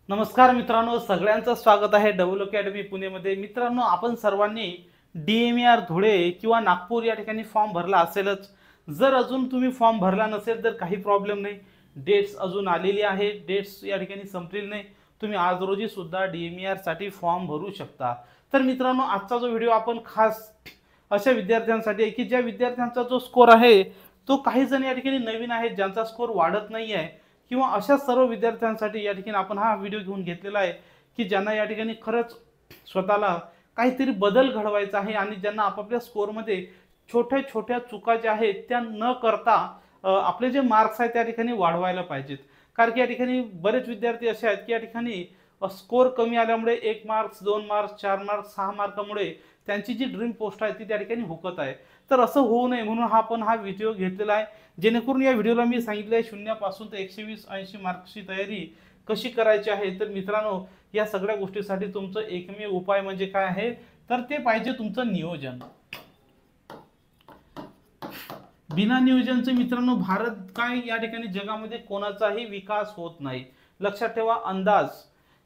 नमस्कार मित्रांनो, सगळ्यांचं स्वागत आहे डबल अकॅडमी पुणेमध्ये। मित्रांनो, आपण सर्वांनी DMER धुळे किंवा नागपूर या ठिकाणी फॉर्म भरला असेलच। जर अजून तुम्ही फॉर्म भरला नसेल तर काही प्रॉब्लेम नाही, डेट्स अजून आलेली आहे, डेट्स या ठिकाणी संपलेली नाही। तुम्ही आज रोजी सुद्धा DMER साठी फॉर्म भरू शकता। तर मित्रांनो, आजचा जो व्हिडिओ आपण खास अशा विद्यार्थ्यांसाठी आहे की ज्या विद्यार्थ्यांचा जो स्कोर आहे तो काही जण या ठिकाणी नवीन आहेत, ज्यांचा स्कोर वाढत नाही आहे, किंवा अशा सर्व विद्यार्थ्यांसाठी या ठिकाणी आपण हा व्हिडिओ घेऊन घेतलेला आहे की ज्यांना या ठिकाणी खरंच स्वतःला काहीतरी बदल घडवायचा आहे आणि ज्यांना आपापल्या स्कोअरमध्ये छोट्या छोट्या चुका ज्या आहेत त्या न करता आपले जे मार्क्स आहेत त्या ठिकाणी वाढवायला पाहिजेत। कारण की या ठिकाणी बरेच विद्यार्थी असे आहेत की या ठिकाणी स्कोअर कमी आल्यामुळे 1 मार्क्स 2 मार्क्स 4 मार्क्स 6 मार्कामुळे त्यांची जी ड्रीम पोस्ट आहे ती त्या ठिकाणी हुकत आहे। तर असं होऊ नये म्हणून आपण हा व्हिडिओ घेतलेला आहे, जेणेकरून या व्हिडिओला मी सांगितलं आहे 0 पासून ते 120-80 मार्क्सची तयारी कशी करायची आहे। तर मित्रांनो, या सगळ्या गोष्टीसाठी तुमचं एकमेव उपाय म्हणजे काय आहे, तर ते पाहिजे तुमचं नियोजन। बिना नियोजनचे मित्रांनो भारत काय या ठिकाणी जगामध्ये कोणाचाही विकास होत नाही। लक्षात ठेवा, अंदाज,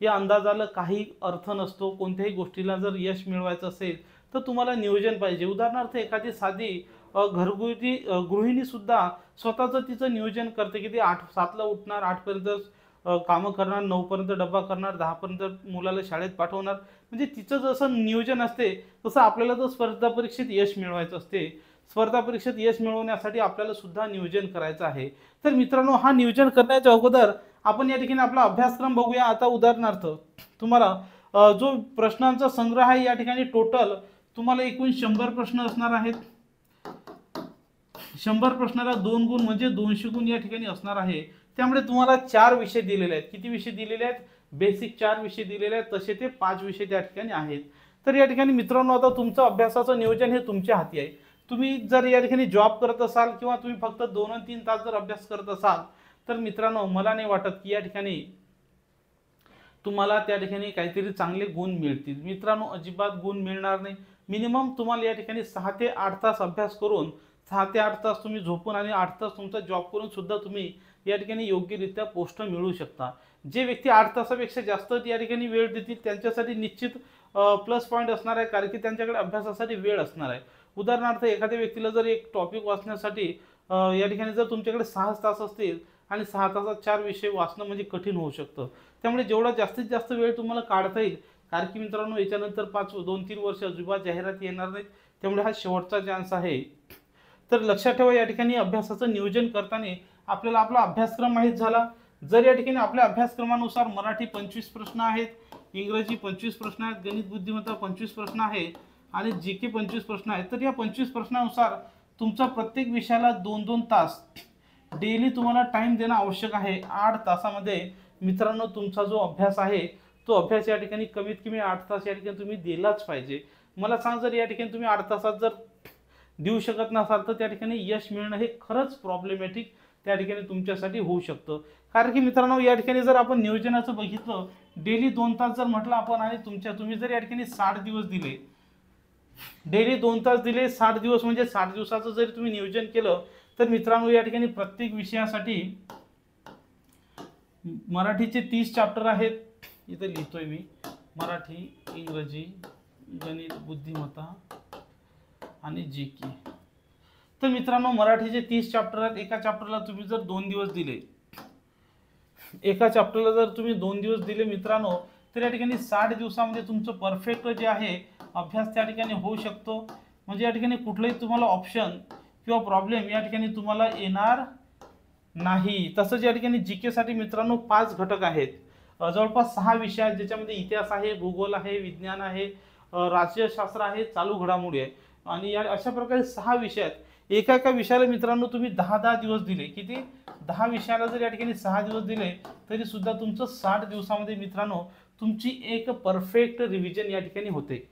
या अंदाजाला काही अर्थ नसतो। कोणत्याही गोष्टीला जर यश मिळवायचं असेल तर तुम्हाला नियोजन पाहिजे। उदाहरणार्थ एखादी साधी घरगुती गृहिणी सुद्धा स्वतःचं तिचं नियोजन करते की ती 7ला उठणार, 8 पर्यंत कामं करणार, 9 पर्यंत डब्बा करणार, 10 पर्यंत मुलाला शाळेत पाठवणार। म्हणजे तिचं जसं नियोजन असते तसं आपल्याला तर स्पर्धा परीक्षेत यश मिळवायचं असते। स्पर्धा परीक्षेत यश मिळवण्यासाठी आपल्याला सुद्धा नियोजन करायचं आहे। तर मित्रांनो, हा नियोजन करण्याच्या अगोदर आपण या ठिकाणी आपला अभ्यासक्रम बघूया। आता उदाहरणार्थ तुम्हाला जो प्रश्नांचा संग्रह आहे या ठिकाणी टोटल तुम्हाला एकूण 100 प्रश्न असणार आहेत। 100 प्रश्नाला 2 गुण म्हणजे 200 गुण या ठिकाणी असणार आहे। त्यामुळे तुम्हाला 4 विषय दिलेले आहेत। किती विषय दिलेले आहेत? बेसिक 4 विषय दिलेले आहेत, तसे ते 5 विषय त्या ठिकाणी आहेत। तर या ठिकाणी मित्रांनो, आता तुमचं अभ्यासाचं नियोजन हे तुमच्या हाती आहे। तुम्ही जर या ठिकाणी जॉब करत असाल किंवा तुम्ही फक्त 2 आणि 3 तास जर अभ्यास करत असाल तर मित्रांनो, मला नाही वाटत की या ठिकाणी तुम्हाला त्या ठिकाणी काहीतरी चांगले गुण मिळतील। मित्रांनो, अजिबात गुण मिळणार नाही। मिनिमम तुम्हाला या ठिकाणी 6 ते 8 तास अभ्यास करून, 6 ते 8 तास तुम्ही झोपून आणि 8 तास तुमचा जॉब करून सुद्धा तुम्ही या ठिकाणी योग्यरित्या पोस्ट मिळवू शकता। जे व्यक्ती 8 तासापेक्षा जास्त या ठिकाणी वेळ देतील त्यांच्यासाठी निश्चित प्लस पॉईंट असणार आहे, कारण की त्यांच्याकडे अभ्यासासाठी वेळ असणार आहे। उदाहरणार्थ एखाद्या व्यक्तीला जर एक टॉपिक वाचण्यासाठी या ठिकाणी जर तुमच्याकडे 6 तास असतील आणि 6 तासात 4 विषय वाचणं म्हणजे कठीण होऊ शकतं। त्यामुळे जेवढा जास्तीत जास्त वेळ तुम्हाला काढता येईल, कारण की मित्रांनो याच्यानंतर 2-3 वर्ष अजिबात जाहिरात येणार नाहीत, त्यामुळे हा शेवटचा चान्स आहे। तर लक्षात ठेवा, या ठिकाणी अभ्यासाचं नियोजन करताना आपल्याला आपला अभ्यासक्रम माहीत झाला। जर या ठिकाणी आपल्या अभ्यासक्रमानुसार मराठी 25 प्रश्न आहेत, इंग्रजी 25 प्रश्न आहेत, गणित बुद्धिमत्ता 25 प्रश्न आहे आणि GK 25 प्रश्न आहेत, तर या 25 प्रश्नानुसार तुमचा प्रत्येक विषयाला 2-2 तास डेली तुम्हाला टाइम देणं आवश्यक आहे। 8 तासामध्ये मित्रांनो तुमचा जो अभ्यास आहे तो अभ्यास या ठिकाणी कमीत कमी 8 तास या ठिकाणी तुम्ही दिलाच पाहिजे। मला सांग, जर या ठिकाणी तुम्ही 8 तासात जर देऊ शकत नसाल तर त्या ठिकाणी यश मिळणं हे खरंच प्रॉब्लेमॅटिक त्या ठिकाणी तुमच्यासाठी होऊ शकतं। कारण की मित्रांनो, या ठिकाणी जर आपण नियोजनाचं बघितलं, डेली 2 तास जर म्हटलं आपण आणि तुम्ही जर या ठिकाणी 60 दिवस दिले, डेली 2 तास दिले, 60 दिवस म्हणजे 60 दिवसाचं जर तुम्ही नियोजन केलं तर मित्रांनो या ठिकाणी प्रत्येक विषयासाठी मराठीचे 30 चॅप्टर आहेत। इथे लिहितोय मी, मराठी, इंग्रजी, गणित बुद्धिमत्ता आणि GK। तर मित्रांनो मराठीचे 30 चॅप्टर आहेत। एका चॅप्टरला तुम्ही जर 2 दिवस दिले, एका चॅप्टरला जर तुम्ही 2 दिवस दिले मित्रांनो, तर या ठिकाणी 60 दिवसामध्ये तुमचं परफेक्ट जे आहे अभ्यास त्या ठिकाणी होऊ शकतो। म्हणजे या ठिकाणी कुठलंही तुम्हाला ऑप्शन किंवा प्रॉब्लेम या ठिकाणी तुम्हाला येणार नाही। तसंच या ठिकाणी GK साठी मित्रांनो 5 घटक आहेत, जवळपास 6 विषय आहेत, ज्याच्यामध्ये इतिहास आहे, भूगोल आहे, विज्ञान आहे, राज्यशास्त्र आहे, चालू घडामोडी आहे आणि या अशा प्रकारे 6 विषय आहेत। एका विषयाला मित्रांनो तुम्ही 10-10 दिवस दिले, किती 10 विषयाला जर या ठिकाणी 6 दिवस दिले तरी सुद्धा तुमचं 60 दिवसामध्ये मित्रांनो तुमची एक परफेक्ट रिव्हिजन या ठिकाणी होते।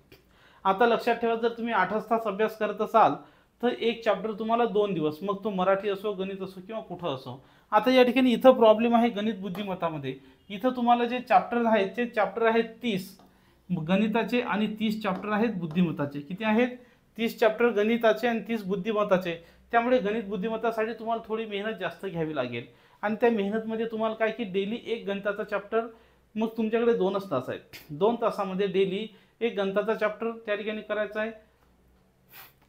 आता लक्षात ठेवा, जर तुम्ही 8 तास अभ्यास करत असाल तर एक चॅप्टर तुम्हाला 2 दिवस, मग तो मराठी असो, गणित असो किंवा कुठं असो। आता या ठिकाणी इथं प्रॉब्लेम आहे गणित बुद्धिमत्तामध्ये। इथं तुम्हाला जे चॅप्टर आहेत ते चॅप्टर आहेत 30 गणिताचे आणि 30 चॅप्टर आहेत बुद्धिमत्ताचे। किती आहेत? 30 चॅप्टर गणिताचे आणि 30 बुद्धिमत्ताचे। त्यामुळे गणित बुद्धिमत्तासाठी तुम्हाला थोडी मेहनत जास्त घ्यावी लागेल आणि त्या मेहनतमध्ये तुम्हाला काय की डेली एक गणिताचा चॅप्टर मग तुमच्याकडे 2च तास आहेत. 2 तासामध्ये डेली एक गणिताचा चॅप्टर त्या ठिकाणी करायचा आहे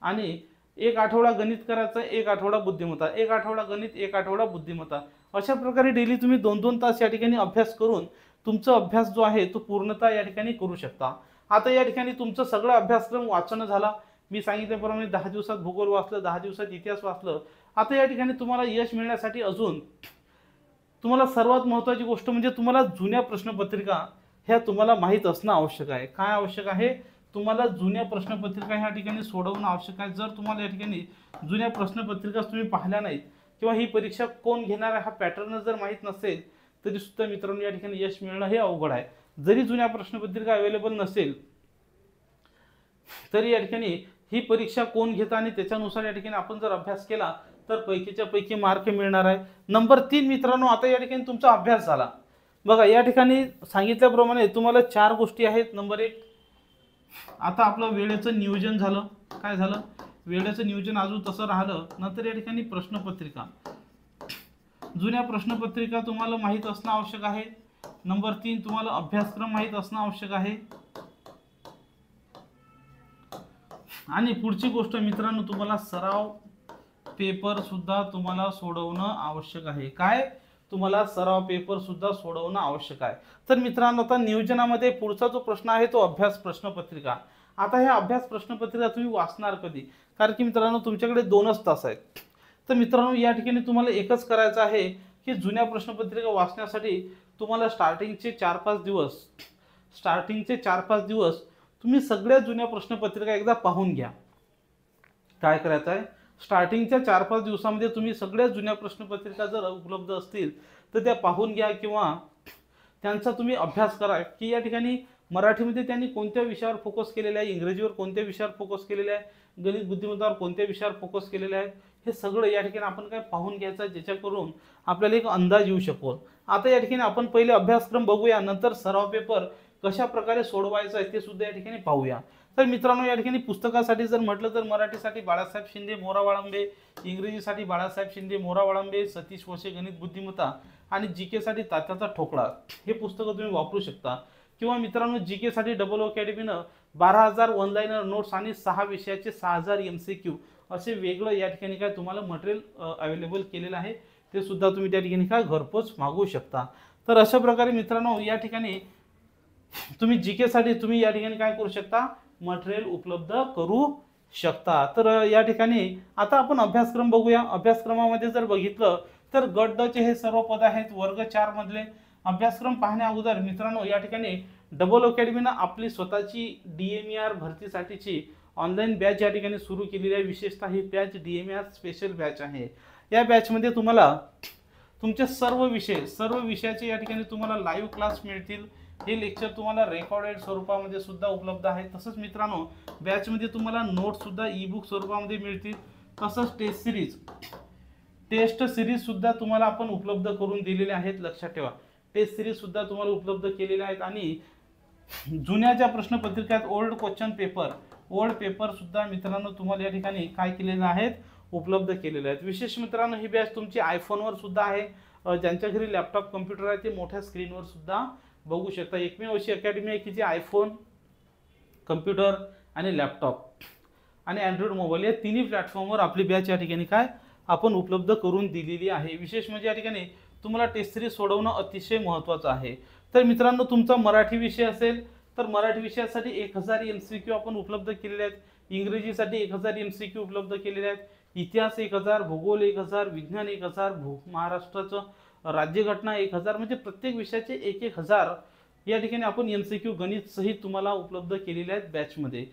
आणि एक आठवडा गणित करायचं, एक आठवडा बुद्धिमत्ता, एक आठवडा गणित, एक आठवडा बुद्धिमत्ता. अशा प्रकारे डेली तुम्ही 2-2 तास या ठिकाणी अभ्यास करून तुमचा अभ्यास जो आहे तो पूर्णतः या ठिकाणी करू शकता. आता या ठिकाणी तुमचं सगळं अभ्यासक्रम वाचन झाला. मी सांगितल्याप्रमाणे 10 दिवसात भूगोल वाचलं, 10 दिवसात इतिहास वाचलं. आता या ठिकाणी तुम्हाला यश मिळण्यासाठी अजून तुम्हाला सर्वात महत्त्वाची गोष्ट म्हणजे तुम्हाला जुन्या प्रश्नपत्रिका ह्या तुम्हाला माहीत असणं आवश्यक आहे. काय आवश्यक आहे? तुम्हाला जुन्या प्रश्नपत्रिका ह्या ठिकाणी सोडवणं आवश्यक आहे. जर तुम्हाला या ठिकाणी जुन्या प्रश्नपत्रिका तुम्ही पाहिल्या नाहीत किंवा ही परीक्षा कोण घेणार आहे हा पॅटर्न जर माहीत नसेल तरी सुद्धा मित्रांनो या ठिकाणी यश मिळणं हे अवघड आहे. जरी जुन्या प्रश्नपत्रिका अवेलेबल नसेल तरी या ठिकाणी ही परीक्षा कोण घेतं आणि त्याच्यानुसार या ठिकाणी आपण जर अभ्यास केला तर पैकीच्या पैकी मार्क मिळणार आहे. नंबर 3 मित्रांनो, आता या ठिकाणी तुमचा अभ्यास झाला. बघा या ठिकाणी सांगितल्याप्रमाणे तुम्हाला 4 गोष्टी आहेत. नंबर 1, आता आपलं वेळेचं नियोजन झालं. काय झालं? वेळेचं नियोजन अजून तसं राहिलं. नंतर या ठिकाणी प्रश्नपत्रिका, जुन्या प्रश्नपत्रिका तुम्हाला माहीत असणं आवश्यक आहे. नंबर 3, तुम्हाला अभ्यासक्रम माहीत असणं आवश्यक आहे. आणि पुढची गोष्ट मित्रांनो, तुम्हाला सराव पेपर सुद्धा तुम्हाला सोडवणं आवश्यक आहे. काय? तुम्हाला सराव पेपर सुद्धा सोडवणं आवश्यक आहे. तर मित्रांनो, आता नियोजनामध्ये पुढचा जो प्रश्न आहे तो अभ्यास प्रश्नपत्रिका. आता ह्या अभ्यास प्रश्नपत्रिका तुम्ही वाचणार कधी? कारण की मित्रांनो तुमच्याकडे 2च तास आहेत. तर मित्रांनो या ठिकाणी तुम्हाला एकच करायचं आहे की जुन्या प्रश्नपत्रिका वाचण्यासाठी तुम्हाला स्टार्टिंगचे 4-5 दिवस तुम्ही सगळ्या जुन्या प्रश्नपत्रिका एकदा पाहून घ्या. काय करायचं आहे? स्टार्टिंगच्या 4-5 दिवसामध्ये तुम्ही सगळ्या जुन्या प्रश्नपत्रिका जर उपलब्ध असतील तर त्या पाहून घ्या किंवा त्यांचा तुम्ही अभ्यास करा की या ठिकाणी मराठीमध्ये त्यांनी कोणत्या विषयावर फोकस केलेला आहे, इंग्रजीवर कोणत्या विषयावर फोकस केलेला आहे, गणित बुद्धिमत्तावर कोणत्या विषयावर फोकस केलेला आहे, हे सगळं या ठिकाणी आपण काय पाहून घ्यायचं ज्याच्याकरून आपल्याला एक अंदाज येऊ शकेल. आता या ठिकाणी आपण पहिले अभ्यासक्रम बघूया, नंतर सराव पेपर कशा प्रकारे सोडवायचं आहे ते सुद्धा या ठिकाणी पाहूया. तर मित्रांनो या ठिकाणी पुस्तकासाठी जर म्हटलं तर मराठीसाठी बाळासाहेब शिंदे मोरा वाळंबे, इंग्रजीसाठी बाळासाहेब शिंदे मोरा वाळंबे, सतीश वशे गणित बुद्धिमत्ता आणि जीके साठी तात्याचा ठोकळा हे पुस्तकं तुम्ही वापरू शकता. किंवा मित्रांनो जीके साठी डबल अकॅडमीनं 12,000 वन लाईनर नोट्स आणि 6 विषयाचे 6,000 MCQ असे वेगळं या ठिकाणी काय तुम्हाला मटेरियल अवेलेबल केलेलं आहे. ते सुद्धा तुम्ही त्या ठिकाणी काय घरपोच मागवू शकता. तर अशा प्रकारे मित्रांनो या ठिकाणी तुम्ही जीके साठी तुम्ही या ठिकाणी काय करू शकता? मटेरियल उपलब्ध करू शकता. तर या ठिकाणी आता आपण अभ्यासक्रम बघूया. अभ्यासक्रमामध्ये जर बघितलं तर गट ड चे हे सर्व पद आहेत वर्ग 4 मधले. अभ्यासक्रम पाहण्या अगोदर मित्रांनो या ठिकाणी डबल अकॅडमीनं आपली स्वतःची DMER भरतीसाठीची ऑनलाईन बॅच या ठिकाणी सुरू केलेली आहे. विशेषतः ही बॅच DMER स्पेशल बॅच आहे. या बॅचमध्ये तुम्हाला तुमचे सर्व विषयाचे या ठिकाणी तुम्हाला लाईव्ह क्लास मिळतील. हे लेक्चर तुम्हाला रेकॉर्डेड स्वरूपामध्ये सुद्धा उपलब्ध आहे. तसंच मित्रांनो बॅचमध्ये तुम्हाला नोट्स सुद्धा ई-बुक स्वरूपामध्ये मिळतील. तसंच टेस्ट सिरीज सुद्धा तुम्हाला आपण उपलब्ध करून दिलेले आहेत. लक्षात ठेवा, टेस्ट सिरीज सुद्धा तुम्हाला उपलब्ध केलेले आहेत. आणि जुन्या ज्या प्रश्नपत्रिका आहेत ओल्ड पेपर सुद्धा मित्रांनो तुम्हाला या ठिकाणी काय केलेले आहेत? उपलब्ध केलेले आहेत. विशेष मित्रांनो ही बॅच तुमची आयफोनवर सुद्धा आहे. ज्यांच्या घरी लॅपटॉप कम्प्युटर आहे ते मोठ्या स्क्रीनवर सुद्धा बघू शकता. एकमेव अशी अकॅडमी आहे की जी आयफोन, कम्प्युटर आणि लॅपटॉप आणि अँड्रॉइड मोबाईल या तिन्ही प्लॅटफॉर्मवर आपली बॅच या ठिकाणी काय आपण उपलब्ध करून दिलेली आहे. विशेष म्हणजे या ठिकाणी तुम्हाला टेस्ट सिरीज सोडवणं अतिशय महत्त्वाचं आहे. तर मित्रांनो तुमचा मराठी विषय असेल तर मराठी विषयासाठी 1000 MCQ आपण उपलब्ध केलेले आहेत. इंग्रजीसाठी 1000 MCQ उपलब्ध केलेले आहेत. इतिहास 1000, भूगोल 1000, विज्ञान 1000, महाराष्ट्राचं राज्यघटना 1000, म्हणजे प्रत्येक विषयाचे 1000 या ठिकाणी आपण MCQ गणित सहित तुम्हाला उपलब्ध केलेले आहेत बॅचमध्ये.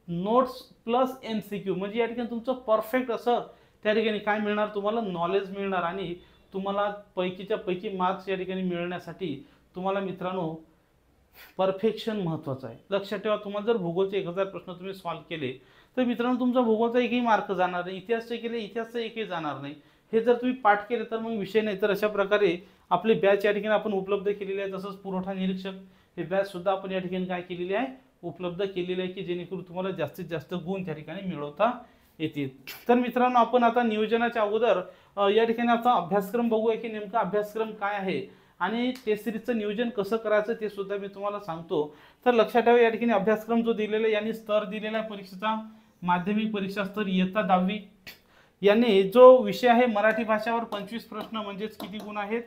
नोट्स प्लस MCQ म्हणजे या ठिकाणी तुमचं परफेक्ट असं त्या ठिकाणी काय मिळणार? तुम्हाला नॉलेज मिळणार आणि तुम्हाला पैकीच्या पैकी मार्क्स या ठिकाणी मिळण्यासाठी तुम्हाला मित्रांनो परफेक्शन महत्त्वाचं आहे. लक्षात ठेवा, तुम्हाला जर भूगोलचे 1000 प्रश्न तुम्ही सॉल्व्ह केले तर मित्रांनो तुमचा भूगोलचा एकही मार्क जाणार नाही. इतिहासचे केले इतिहासचा एकही जाणार नाही. हे जर तुम्ही पाठ केले तर मग विषय नाही. तर अशा प्रकारे आपली बॅच या ठिकाणी आपण उपलब्ध केलेली आहे. तसंच पुरवठा निरीक्षक हे बॅच सुद्धा आपण या ठिकाणी काय केलेली आहे? उपलब्ध केलेली आहे की जेणेकरून तुम्हाला जास्तीत जास्त गुण त्या ठिकाणी मिळवता येतील. तर मित्रांनो आपण आता नियोजनाच्या अगोदर या ठिकाणी आता अभ्यासक्रम बघूया की नेमका अभ्यासक्रम काय आहे आणि टेस्ट सिरीजचं नियोजन कसं करायचं ते सुद्धा मी तुम्हाला सांगतो. तर लक्षात ठेवा या ठिकाणी अभ्यासक्रम जो दिलेला आहे यांनी स्तर दिलेला आहे परीक्षेचा, माध्यमिक परीक्षा स्तर इयत्ता 10वी. यांनी जो विषय आहे मराठी भाषावर 25 प्रश्न म्हणजेच किती गुण आहेत,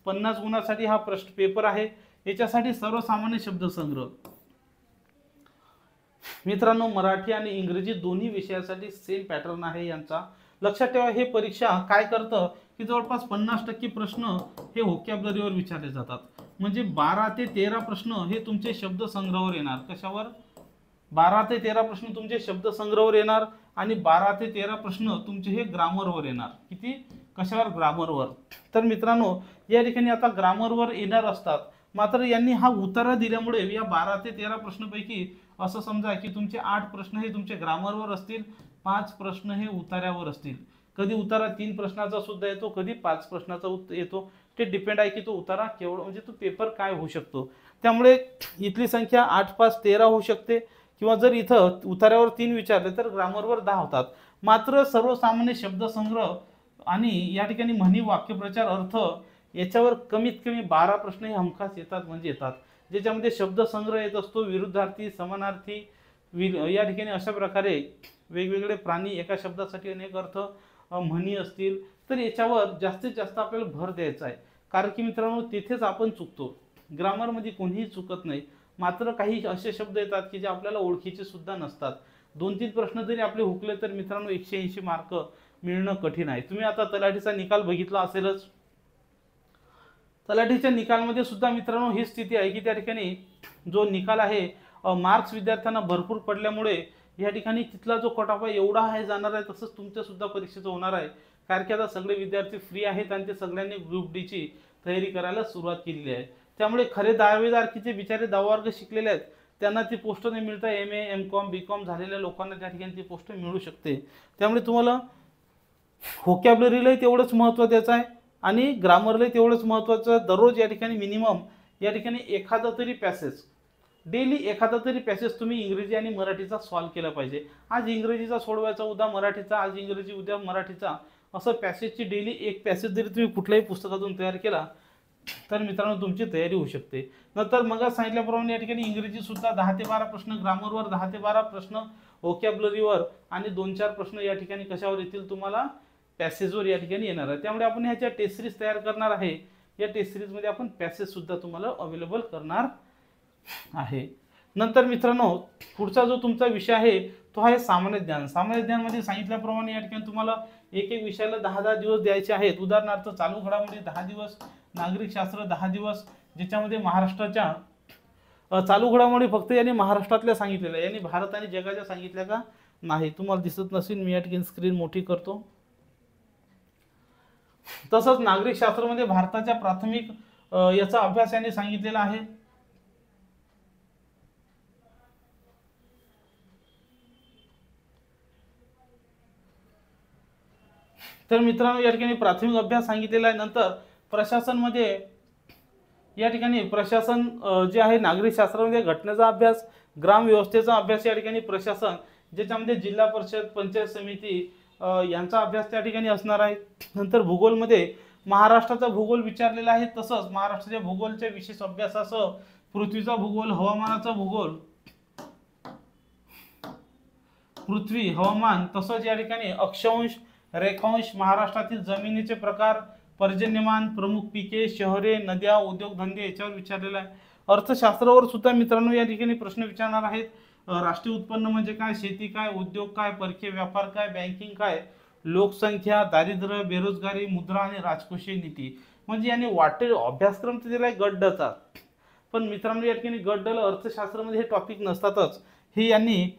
50 गुणासाठी हा प्रश्न पेपर आहे. याच्यासाठी सर्वसामान्य शब्दसंग्रह. मित्रांनो मराठी आणि इंग्रजी दोन्ही विषयासाठी सेम पॅटर्न आहे यांचा. लक्षात ठेवा हे परीक्षा काय करतं की जवळपास 50% प्रश्न हे व्होकॅब्युलरीवर विचारले जातात. म्हणजे 12 ते 13 प्रश्न हे तुमचे शब्दसंग्रहावर येणार. कशावर? 12 ते 13 प्रश्न तुमचे शब्दसंग्रहावर येणार आणि 12 ते 13 प्रश्न तुमचे हे ग्रामरवर येणार. किती? कशावर? ग्रामरवर. तर मित्रांनो या ठिकाणी आता ग्रामरवर येणार असतात, मात्र यांनी हा उतारा दिल्यामुळे या 12 ते 13 प्रश्नांपैकी असं समजा की तुमचे 8 प्रश्न हे तुमचे ग्रामरवर असतील, 5 प्रश्न हे उतार्यावर असतील. कधी उतारा 3 प्रश्नाचा सुद्धा येतो, कधी 5 प्रश्नाचा येतो. ते डिपेंड आहे की तो उतारा केवढा म्हणजे तो पेपर काय होऊ शकतो. त्यामुळे इथली संख्या 8 5 13 होऊ शकते, किंवा जर इथं उतार्यावर 3 विचारले तर ग्रामरवर 10 होतात. मात्र सर्वसामान्य शब्दसंग्रह आणि या ठिकाणी म्हणी, वाक्यप्रचार, अर्थ याच्यावर कमीत कमी 12 प्रश्न हे हमखास येतात म्हणजे येतात. ज्याच्यामध्ये शब्दसंग्रह येत असतो, विरुद्धार्थी, समानार्थी, या ठिकाणी अशा प्रकारे वेगवेगळे प्राणी, एका शब्दासाठी अनेक अर्थ, म्हणी असतील. तर याच्यावर जास्तीत जास्त आपल्याला भर द्यायचा आहे. कारण की मित्रांनो तिथेच आपण चुकतो. ग्रामरमध्ये कोणीही चुकत नाही, मात्र काही असे शब्द येतात की जे आपल्याला ओळखीचे सुद्धा नसतात. 2-3 प्रश्न जरी आपले हुकले तर मित्रांनो 180 मार्क मिळणं कठीण आहे. तुम्ही आता तलाठीचा निकाल बघितला असेलच. तलाठीच्या निकालमध्ये सुद्धा मित्रांनो ही स्थिती आहे की त्या ठिकाणी जो निकाल आहे मार्क्स विद्यार्थ्यांना भरपूर पडल्यामुळे या ठिकाणी तिथला जो कट ऑफ एवढा आहे जाणार आहे. तसंच तुमच्या सुद्धा परीक्षेचं होणार आहे. कारण की आता सगळे विद्यार्थी फ्री आहेत आणि ते सगळ्यांनी ग्रुप डी ची तयारी करायला सुरुवात केलेली आहे. त्यामुळे खरे 10वीदार की जे बिचारे 10 वर्ग शिकलेले आहेत त्यांना ती पोस्ट नाही मिळता. MA MCOM BCOM झालेल्या लोकांना त्या ठिकाणी ती पोस्ट मिळू शकते. त्यामुळे तुम्हाला व्होकॅब्युलरीलाही तेवढंच महत्त्व द्यायचं आहे आणि ग्रामरलाही तेवढंच महत्त्वाचं. दररोज या ठिकाणी मिनिमम या ठिकाणी एखादा तरी पॅसेज, डेली एखादा तरी पॅसेज तुम्ही इंग्रजी आणि मराठीचा सॉल्व केला पाहिजे. आज इंग्रजीचा सोडवायचा, उद्या मराठीचा, आज इंग्रजी उद्या मराठीचा, असं पॅसेजची डेली एक पॅसेज जरी तुम्ही कुठल्याही पुस्तकातून तयार केला तर मित्रांनो तुमची तयारी होऊ शकते. नंतर मग सांगितल्याप्रमाणे या ठिकाणी इंग्रजी सुद्धा 10 ते 12 प्रश्न ग्रामरवर, 10 ते 12 प्रश्न व्होकॅब्युलरीवर आणि 2-4 प्रश्न या ठिकाणी कशावर येतील तुम्हाला पॅसेजवर या ठिकाणी येणार आहे. त्यामुळे आपण ह्याच्या टेस्ट सिरीज तयार करणार आहे. या टेस्ट सिरीजमध्ये आपण पॅसेज सुद्धा तुम्हाला अवेलेबल करणार आहे. नंतर मित्रांनो पुढचा जो तुमचा विषय आहे तो आहे सामान्य ज्ञान. सामान्य ज्ञानमध्ये सांगितल्याप्रमाणे या ठिकाणी तुम्हाला एक एक विषयाला 10-10 दिवस द्यायचे आहेत. उदाहरणार्थ चालू घडामोडी 10 दिवस, नागरिक शास्त्र 10 दिवस, ज्याच्यामध्ये महाराष्ट्राच्या चालू घडामोडी फक्त यांनी महाराष्ट्रातल्या सांगितलेल्या, यांनी भारत आणि जगाच्या सांगितल्या का नाही. तुम्हाला दिसत नसेल, मी या ठिकाणी स्क्रीन मोठी करतो. तसंच नागरिक शास्त्रामध्ये भारताच्या प्राथमिक याचा अभ्यास यांनी सांगितलेला आहे. तर मित्रांनो या ठिकाणी प्राथमिक अभ्यास सांगितलेला आहे. नंतर प्रशासन मध्ये या ठिकाणी प्रशासन जे आहे नागरिक शास्त्रामध्ये घटनेचा अभ्यास, ग्राम व्यवस्थेचा अभ्यास या ठिकाणी प्रशासन, ज्याच्यामध्ये जिल्हा परिषद, पंचायत समिती यांचा अभ्यास त्या ठिकाणी असणार आहे. नंतर भूगोलमध्ये महाराष्ट्राचा भूगोल विचारलेला आहे. तसंच महाराष्ट्राच्या भूगोलच्या विशेष अभ्यासासह पृथ्वीचा भूगोल, हवामानाचा भूगोल, पृथ्वी, हवामान, तसंच या ठिकाणी अक्षांश, रेखांश, महाराष्ट्रातील जमिनीचे प्रकार, पर्जन्यमान, प्रमुख पिके, शहरे, नद्या, उद्योगधंदे याच्यावर विचारलेला आहे. अर्थशास्त्रावर सुद्धा मित्रांनो या ठिकाणी प्रश्न विचारणार आहेत. राष्ट्रीय उत्पन्न म्हणजे काय, शेती काय, उद्योग काय, परकीय व्यापार काय, बँकिंग काय, लोकसंख्या, दारिद्र्य, बेरोजगारी, मुद्रा आणि राजकोषीय नीती. म्हणजे यांनी वाटेल अभ्यासक्रम तर दिलाय गट ड चा, पण मित्रांनो या ठिकाणी गट ड ला अर्थशास्त्रामध्ये हे टॉपिक नसतातच. हे यांनी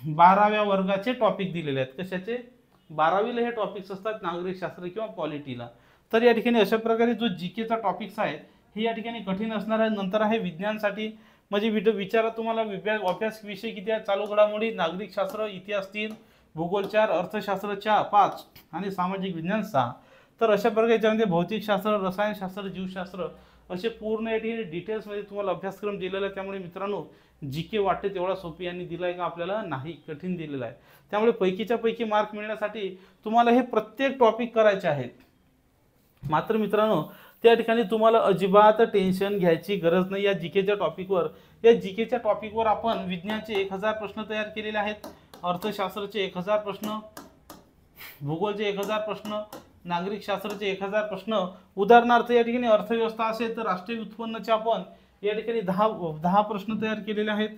12व्या वर्गाचे टॉपिक दिलेले आहेत. कशाचे? 12वीला हे टॉपिक्स असतात नागरिक शास्त्र किंवा पॉलिटीला. तर या ठिकाणी अशा प्रकारे जो जीके चा टॉपिक्स आहे हे या ठिकाणी कठीण असणार आहे. नंतर आहे विज्ञानसाठी, म्हणजे विचारा तुम्हाला अभ्यास विषय किती आहेत, चालू घडामोडी, नागरिक शास्त्र, इतिहास 3, भूगोल 4, अर्थशास्त्र 5 आणि सामाजिक विज्ञान 6. तर अशा प्रकारे याच्यामध्ये भौतिकशास्त्र, रसायनशास्त्र, जीवशास्त्र असे पूर्ण या ठिकाणी डिटेल्समध्ये तुम्हाला अभ्यासक्रम दिलेला आहे. त्यामुळे मित्रांनो जीके वाटते तेवढा सोपी यांनी दिलाय का आपल्याला? नाही, कठीण दिलेला आहे. त्यामुळे पैकीच्या पैकी मार्क मिळण्यासाठी तुम्हाला हे प्रत्येक टॉपिक करायचे आहेत. मात्र मित्रांनो त्या ठिकाणी तुम्हाला अजिबात टेन्शन घ्यायची गरज नाही या जीकेच्या टॉपिकवर. या जीकेच्या टॉपिकवर आपण विज्ञानचे 1000 प्रश्न तयार केलेले आहेत, अर्थशास्त्राचे 1000 प्रश्न, भूगोलचे 1000 प्रश्न, नागरिक शास्त्राचे 1000 प्रश्न. उदाहरणार्थ या ठिकाणी अर्थव्यवस्था असेल तर राष्ट्रीय उत्पन्नाचे आपण या ठिकाणी 10 प्रश्न तयार केलेले आहेत.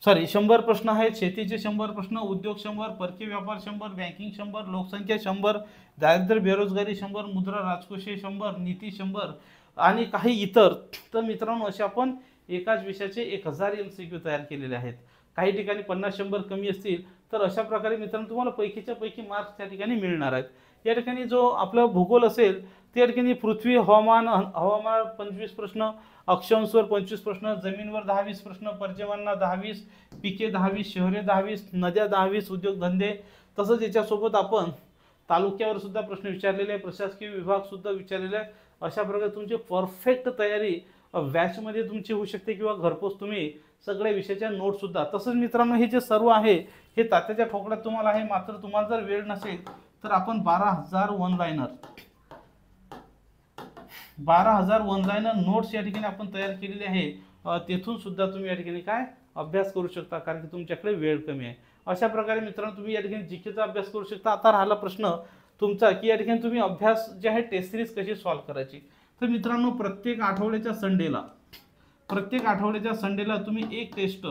100 प्रश्न आहेत. शेतीचे 100 प्रश्न, उद्योग 100, परकीय व्यापार 100, बँकिंग 100, लोकसंख्या 100, दारिद्र्य बेरोजगारी 100, मुद्रा राजकोषीय 100, नीती 100 आणि काही इतर. तर मित्रांनो असे आपण एकाच विषयाचे 1000 MCQ तयार केलेले आहेत. काही ठिकाणी 50-100 कमी असतील. तर अशा प्रकारे मित्रांनो तुम्हाला पैकीच्या पैकी मार्क्स त्या ठिकाणी मिळणार आहेत. या ठिकाणी जो आपला भूगोल असेल त्या ठिकाणी पृथ्वी, हवामान 25 प्रश्न, अक्षांशवर 25 प्रश्न, जमीनवर 10-20 प्रश्न, पर्जन्यमानांना 10-20, पिके 10-20, शहरे 10-20, नद्या 10-20, उद्योगधंदे. तसंच याच्यासोबत आपण तालुक्यावर सुद्धा प्रश्न विचारलेले आहे, प्रशासकीय विभाग सुद्धा विचारलेले आहे. अशा प्रकारे तुमची परफेक्ट तयारी बॅचमध्ये तुमची होऊ शकते किंवा घरपोच तुम्ही सगळ्या विषयाच्या नोट सुद्धा. तसंच मित्रांनो हे जे सर्व आहे हे तात्याच्या ठोकळ्यात तुम्हाला आहे. मात्र तुम्हाला जर वेळ नसेल तर आपण 12,000 वन लाइनर नोट्स या ठिकाणी आपण तयार केलेले आहे. तेथून सुद्धा तुम्ही या ठिकाणी काय अभ्यास करू शकता, कारण की तुमच्याकडे वेळ कमी आहे. अशा प्रकारे मित्रांनो तुम्ही या ठिकाणी जीकेचा अभ्यास करू शकता. आता राहिला प्रश्न तुमचा की या ठिकाणी तुम्ही अभ्यास जे आहे टेस्ट सिरीज कशी सॉल्व्ह करायची. तर मित्रांनो प्रत्येक आठवड्याच्या संडेला तुम्ही एक टेस्ट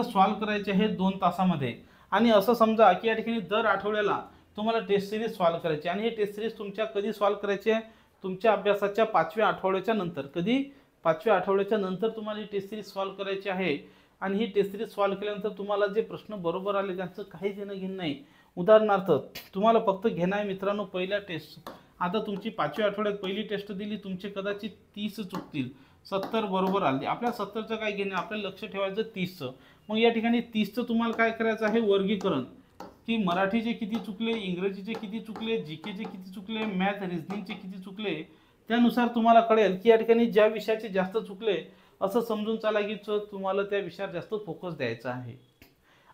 सॉल्व्ह करायचे आहे 2 तासामध्ये. आणि असं समजा की या ठिकाणी दर आठवड्याला तुम्हाला टेस्ट सिरीज सॉल्व्ह करायची. आणि हे टेस्ट सिरीज तुमच्या कधी सॉल्व्ह करायची आहे, तुमच्या अभ्यासाच्या 5व्या आठवड्याच्या नंतर. कधी 5व्या आठवड्याच्या नंतर तुम्हाला ही टेस्ट सिरीज सॉल्व्ह करायची आहे. आणि ही टेस्ट सिरीज सॉल्व्ह केल्यानंतर तुम्हाला जे प्रश्न बरोबर आले त्यांचं काही देणं घेणं नाही. उदाहरणार्थ तुम्हाला फक्त घेणं आहे मित्रांनो पहिल्या टेस्ट. आता तुमची 5व्या आठवड्यात पहिली टेस्ट दिली, तुमचे कदाचित 30 चुकतील, 70 बरोबर आले. आपल्या 70चं काय घेणे, आपल्याला लक्ष ठेवायचं 30चं. मग या ठिकाणी 30चं तुम्हाला काय करायचं आहे वर्गीकरण, की मराठीचे किती चुकले, इंग्रजीचे किती चुकले, जीकेचे किती चुकले, मॅथ रिझनिंगचे किती चुकले. त्यानुसार तुम्हाला कळेल की या ठिकाणी ज्या विषयाचे जास्त चुकले असं समजून चाला की तुम्हाला त्या विषयावर जास्त फोकस द्यायचा आहे.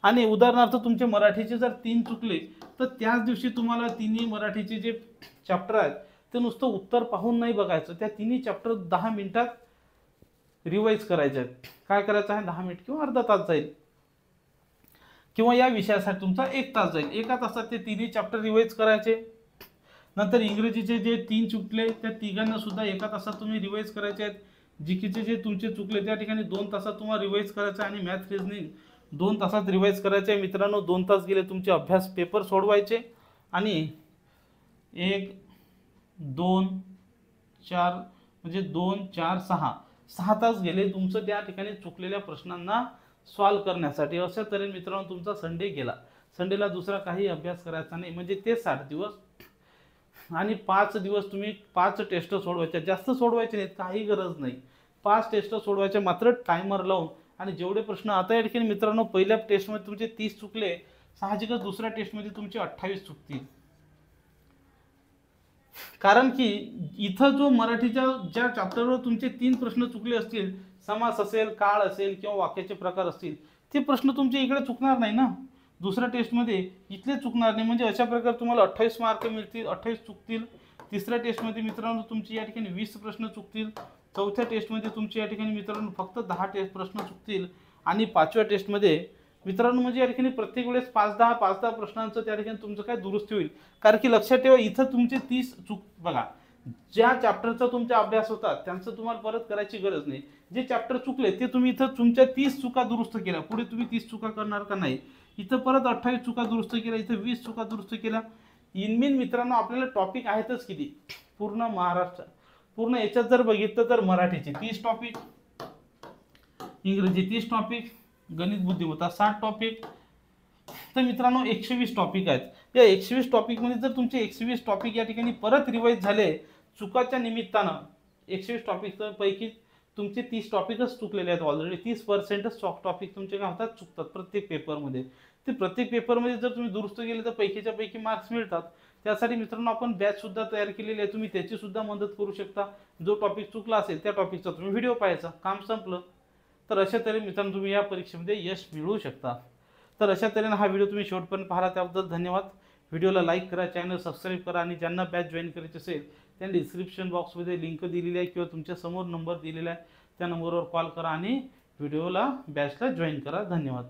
आणि उदाहरणार्थ तुमचे मराठीचे जर 3 चुकले तर त्याच दिवशी तुम्हाला तिन्ही मराठीचे जे चॅप्टर आहेत ते नुसतं उत्तर पाहून नाही बघायचं, त्या तिन्ही चॅप्टर 10 मिनिटात रिवाईज करायचे आहेत. काय करायचं आहे 10 मिनिट किंवा अर्धा तास जाईल, किंवा या विषयासाठी तुमचा 1 तास जाईल. एका तासात ते तिन्ही चॅप्टर रिवाईज करायचे. नंतर इंग्रजीचे जे 3 चुकले त्या तिघांना सुद्धा एका तासात तुम्ही रिवाईज करायचे आहेत. जीकेचे जे तुमचे चुकले त्या ठिकाणी 2 तासात तुम्हाला रिवाईज करायचं. आणि मॅथ रिझनिंग 2 तासात रिवाईज करायचे. मित्रांनो 2 तास गेले तुमचे अभ्यास पेपर सोडवायचे. आणि 1, 2, 4 म्हणजे 2, 4, 6 तास गेले तुमचं त्या ठिकाणी चुकलेल्या प्रश्नांना सॉल्व्ह करण्यासाठी. अशा तऱ्हेने मित्रांनो तुमचा संडे गेला. संडेला दुसरा काही अभ्यास करायचा नाही, म्हणजे ते 60 दिवस. आणि 5 दिवस तुम्ही 5 टेस्ट सोडवायच्या, जास्त सोडवायचे नाहीत, काही गरज नाही. 5 टेस्ट सोडवायचे मात्र टायमर लावून. आणि जेवढे प्रश्न आता या ठिकाणी मित्रांनो पहिल्या टेस्टमध्ये तुमचे 30 चुकले, साहजिकच दुसऱ्या टेस्टमध्ये तुमचे 28 चुकतील. कारण की इथं जो मराठीच्या ज्या चॅप्टरवर तुमचे 3 प्रश्न चुकले असतील, समास असेल, काळ असेल किंवा वाक्याचे प्रकार असतील, ते प्रश्न तुमचे इकडे चुकणार नाही ना. दुसऱ्या टेस्टमध्ये इथले चुकणार नाही. म्हणजे अशा प्रकारे तुम्हाला 28 मार्क मिळतील, 28 चुकतील. तिसऱ्या टेस्टमध्ये मित्रांनो तुमची या ठिकाणी 20 प्रश्न चुकतील. चौथ्या टेस्टमध्ये तुमची या ठिकाणी मित्रांनो फक्त 10 प्रश्न चुकतील. आणि 5व्या टेस्टमध्ये मित्रांनो म्हणजे या ठिकाणी प्रत्येक वेळेस 5-10 प्रश्नांचं त्या ठिकाणी तुमचं काय दुरुस्ती होईल. कारण की लक्षात ठेवा इथं तुमचे 30 चूक बघा, ज्या चॅप्टरचा तुमचा अभ्यास होता त्यांचं तुम्हाला परत करायची गरज नाही. जे चॅप्टर चुकले ते तुम्ही इथं तुमच्या 30 चुका दुरुस्त केल्या, पुढे तुम्ही 30 चुका करणार का नाही. इथं परत 28 चुका दुरुस्त केल्या, इथं 20 चुका दुरुस्त केल्या. इनमीन मित्रांनो आपल्याला टॉपिक आहेतच किती, पूर्ण महाराष्ट्र पूर्ण याच्यात जर बघितलं तर मराठीचे 30 टॉपिक, इंग्रजी 30 टॉपिक, गणित बुद्धिमत्ता 60 टॉपिक. तर मित्रांनो 120 टॉपिक आहेत. या 120 टॉपिकमध्ये जर तुमचे 120 टॉपिक या ठिकाणी परत रिवाईज झाले चुकाच्या निमित्तानं, 120 टॉपिक पैकी तुमचे 30 टॉपिकच चुकलेले आहेत ऑलरेडी. 30% टॉपिक तुमचे काय होतात चुकतात प्रत्येक पेपरमध्ये. ते प्रत्येक पेपरमध्ये जर तुम्ही दुरुस्त केले तर पैकीच्या पैकी मार्क्स मिळतात. त्यासाठी मित्रांनो आपण बॅच सुद्धा तयार केलेली आहे, तुम्ही त्याची सुद्धा मदत करू शकता. जो टॉपिक चुकला असेल त्या टॉपिकचा तुम्ही व्हिडिओ पाहायचा, काम संपलं. तर अशा तऱ्हेने मित्रांनो तुम्ही या परीक्षेमध्ये यश मिळवू शकता. तर अशा तऱ्हेने हा व्हिडिओ तुम्ही शेवटपर्यंत पाहिला त्याबद्दल धन्यवाद. व्हिडिओला लाईक करा, चॅनल सबस्क्राईब करा आणि ज्यांना बॅच जॉईन करायची असेल त्यांनी डिस्क्रिप्शन बॉक्समध्ये लिंक दिलेली आहे किंवा तुमच्या समोर नंबर दिलेला आहे, त्या नंबरवर कॉल करा आणि व्हिडिओला बॅचला जॉईन करा. धन्यवाद.